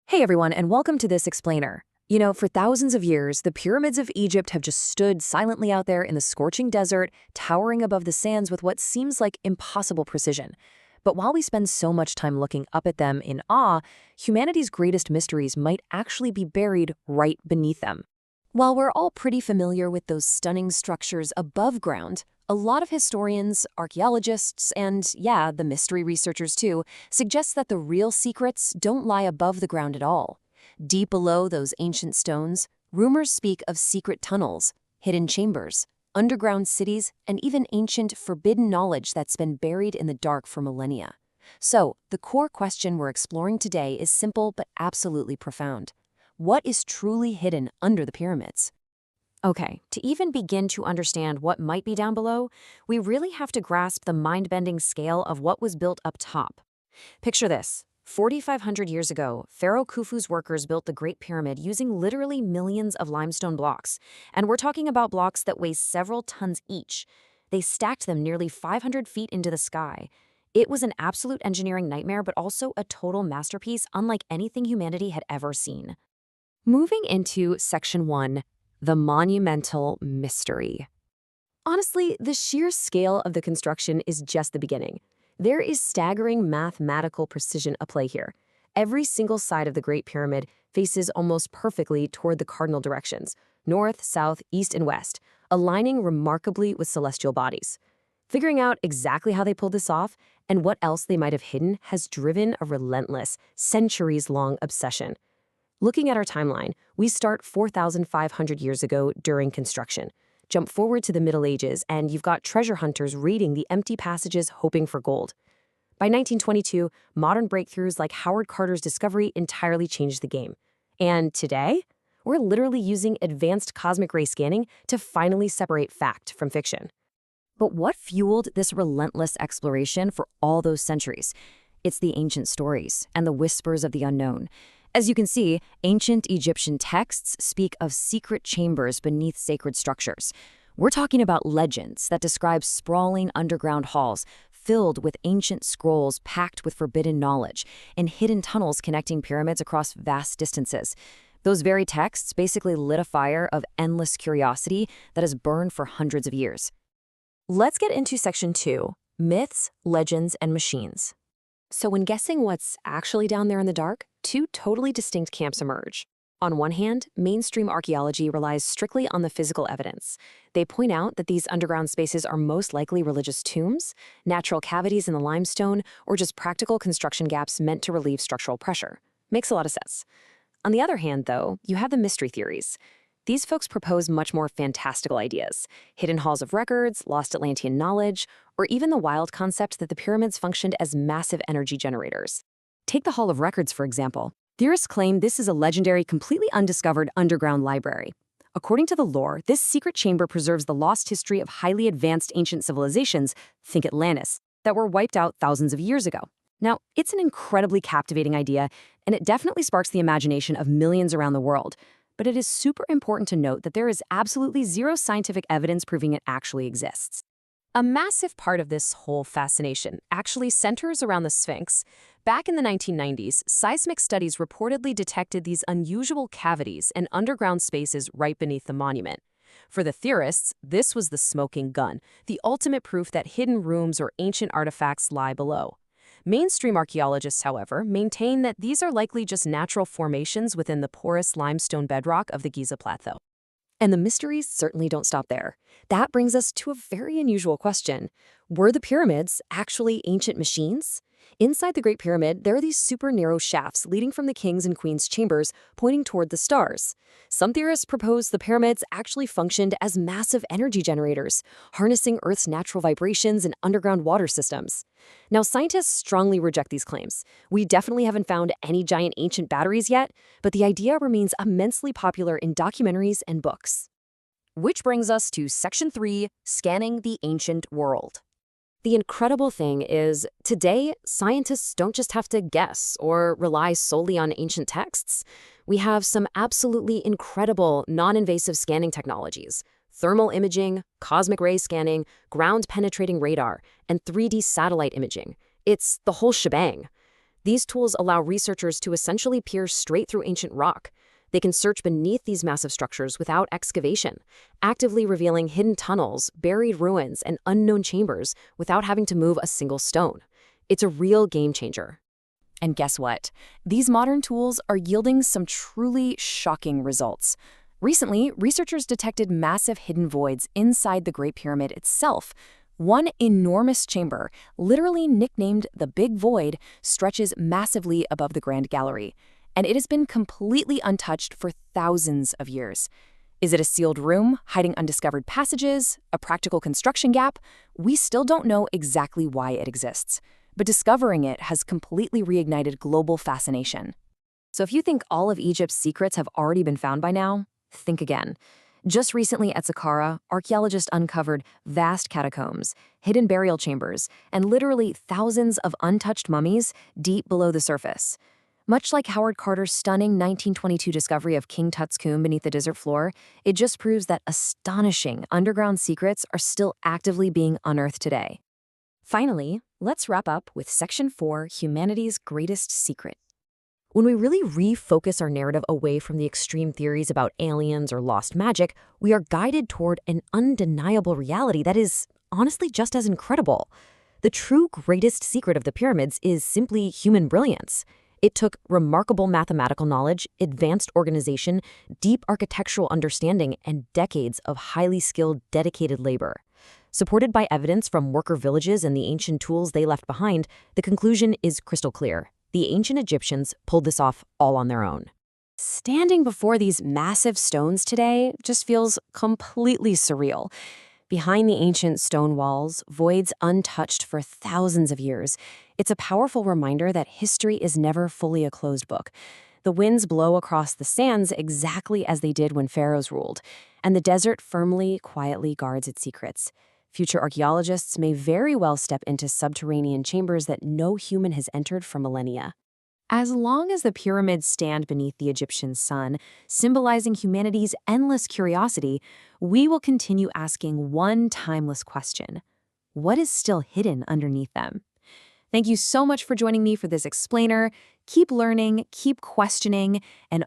Hey everyone, and welcome to this explainer. For thousands of years, the pyramids of Egypt have just stood silently out there in the scorching desert, towering above the sands with what seems like impossible precision. But while we spend so much time looking up at them in awe, humanity's greatest mysteries might actually be buried right beneath them. While we're all pretty familiar with those stunning structures above ground, a lot of historians, archaeologists, and yeah, the mystery researchers too, suggest that the real secrets don't lie above the ground at all. Deep below those ancient stones, rumors speak of secret tunnels, hidden chambers, underground cities, and even ancient forbidden knowledge that's been buried in the dark for millennia. So, the core question we're exploring today is simple but absolutely profound. What is truly hidden under the pyramids? Okay, to even begin to understand what might be down below, we really have to grasp the mind-bending scale of what was built up top. Picture this. 4,500 years ago, Pharaoh Khufu's workers built the Great Pyramid using literally millions of limestone blocks. And we're talking about blocks that weigh several tons each. They stacked them nearly 500 feet into the sky. It was an absolute engineering nightmare, but also a total masterpiece unlike anything humanity had ever seen. Moving into Section 1, the monumental mystery. Honestly, the sheer scale of the construction is just the beginning. There is staggering mathematical precision at play here. Every single side of the Great Pyramid faces almost perfectly toward the cardinal directions, north, south, east, and west, aligning remarkably with celestial bodies. Figuring out exactly how they pulled this off and what else they might have hidden has driven a relentless, centuries-long obsession. Looking at our timeline, we start 4,500 years ago during construction. Jump forward to the Middle Ages, and you've got treasure hunters raiding the empty passages hoping for gold. By 1922, modern breakthroughs like Howard Carter's discovery entirely changed the game. And today, we're literally using advanced cosmic ray scanning to finally separate fact from fiction. But what fueled this relentless exploration for all those centuries? It's the ancient stories and the whispers of the unknown. As you can see, ancient Egyptian texts speak of secret chambers beneath sacred structures. We're talking about legends that describe sprawling underground halls filled with ancient scrolls packed with forbidden knowledge and hidden tunnels connecting pyramids across vast distances. Those very texts basically lit a fire of endless curiosity that has burned for hundreds of years. Let's get into Section 2, Myths, Legends, and Machines. So when guessing what's actually down there in the dark, two totally distinct camps emerge. On one hand, mainstream archaeology relies strictly on the physical evidence. They point out that these underground spaces are most likely religious tombs, natural cavities in the limestone, or just practical construction gaps meant to relieve structural pressure. Makes a lot of sense. On the other hand, though, you have the mystery theories. These folks propose much more fantastical ideas, hidden halls of records, lost Atlantean knowledge, or even the wild concept that the pyramids functioned as massive energy generators. Take the Hall of Records, for example. Theorists claim this is a legendary, completely undiscovered underground library. According to the lore, this secret chamber preserves the lost history of highly advanced ancient civilizations, think Atlantis, that were wiped out thousands of years ago. Now, it's an incredibly captivating idea, and it definitely sparks the imagination of millions around the world. But it is super important to note that there is absolutely zero scientific evidence proving it actually exists. A massive part of this whole fascination actually centers around the Sphinx. Back in the 1990s, seismic studies reportedly detected these unusual cavities and underground spaces right beneath the monument. For the theorists, this was the smoking gun, the ultimate proof that hidden rooms or ancient artifacts lie below. Mainstream archaeologists, however, maintain that these are likely just natural formations within the porous limestone bedrock of the Giza Plateau. And the mysteries certainly don't stop there. That brings us to a very unusual question. Were the pyramids actually ancient machines? Inside the Great Pyramid, there are these super narrow shafts leading from the king's and queen's chambers, pointing toward the stars. Some theorists propose the pyramids actually functioned as massive energy generators, harnessing Earth's natural vibrations and underground water systems. Now, scientists strongly reject these claims. We definitely haven't found any giant ancient batteries yet, but the idea remains immensely popular in documentaries and books. Which brings us to Section 3, Scanning the Ancient World. The incredible thing is, today, scientists don't just have to guess or rely solely on ancient texts. We have some absolutely incredible non-invasive scanning technologies: thermal imaging, cosmic ray scanning, ground-penetrating radar, and 3D satellite imaging. It's the whole shebang. These tools allow researchers to essentially peer straight through ancient rock. They can search beneath these massive structures without excavation, actively revealing hidden tunnels, buried ruins, and unknown chambers without having to move a single stone. It's a real game changer. And guess what? These modern tools are yielding some truly shocking results. Recently, researchers detected massive hidden voids inside the Great Pyramid itself. One enormous chamber, literally nicknamed the Big Void, stretches massively above the Grand Gallery, and it has been completely untouched for thousands of years. Is it a sealed room, hiding undiscovered passages, a practical construction gap? We still don't know exactly why it exists, but discovering it has completely reignited global fascination. So if you think all of Egypt's secrets have already been found by now, think again. Just recently at Saqqara, archaeologists uncovered vast catacombs, hidden burial chambers, and literally thousands of untouched mummies deep below the surface. Much like Howard Carter's stunning 1922 discovery of King Tut's tomb beneath the desert floor, it just proves that astonishing underground secrets are still actively being unearthed today. Finally, let's wrap up with Section 4, Humanity's Greatest Secret. When we really refocus our narrative away from the extreme theories about aliens or lost magic, we are guided toward an undeniable reality that is honestly just as incredible. The true greatest secret of the pyramids is simply human brilliance. It took remarkable mathematical knowledge, advanced organization, deep architectural understanding, and decades of highly skilled, dedicated labor. Supported by evidence from worker villages and the ancient tools they left behind, the conclusion is crystal clear. The ancient Egyptians pulled this off all on their own. Standing before these massive stones today just feels completely surreal. Behind the ancient stone walls, voids untouched for thousands of years, it's a powerful reminder that history is never fully a closed book. The winds blow across the sands exactly as they did when pharaohs ruled, and the desert firmly, quietly guards its secrets. Future archaeologists may very well step into subterranean chambers that no human has entered for millennia. As long as the pyramids stand beneath the Egyptian sun, symbolizing humanity's endless curiosity, we will continue asking one timeless question: what is still hidden underneath them? Thank you so much for joining me for this explainer. Keep learning, keep questioning, and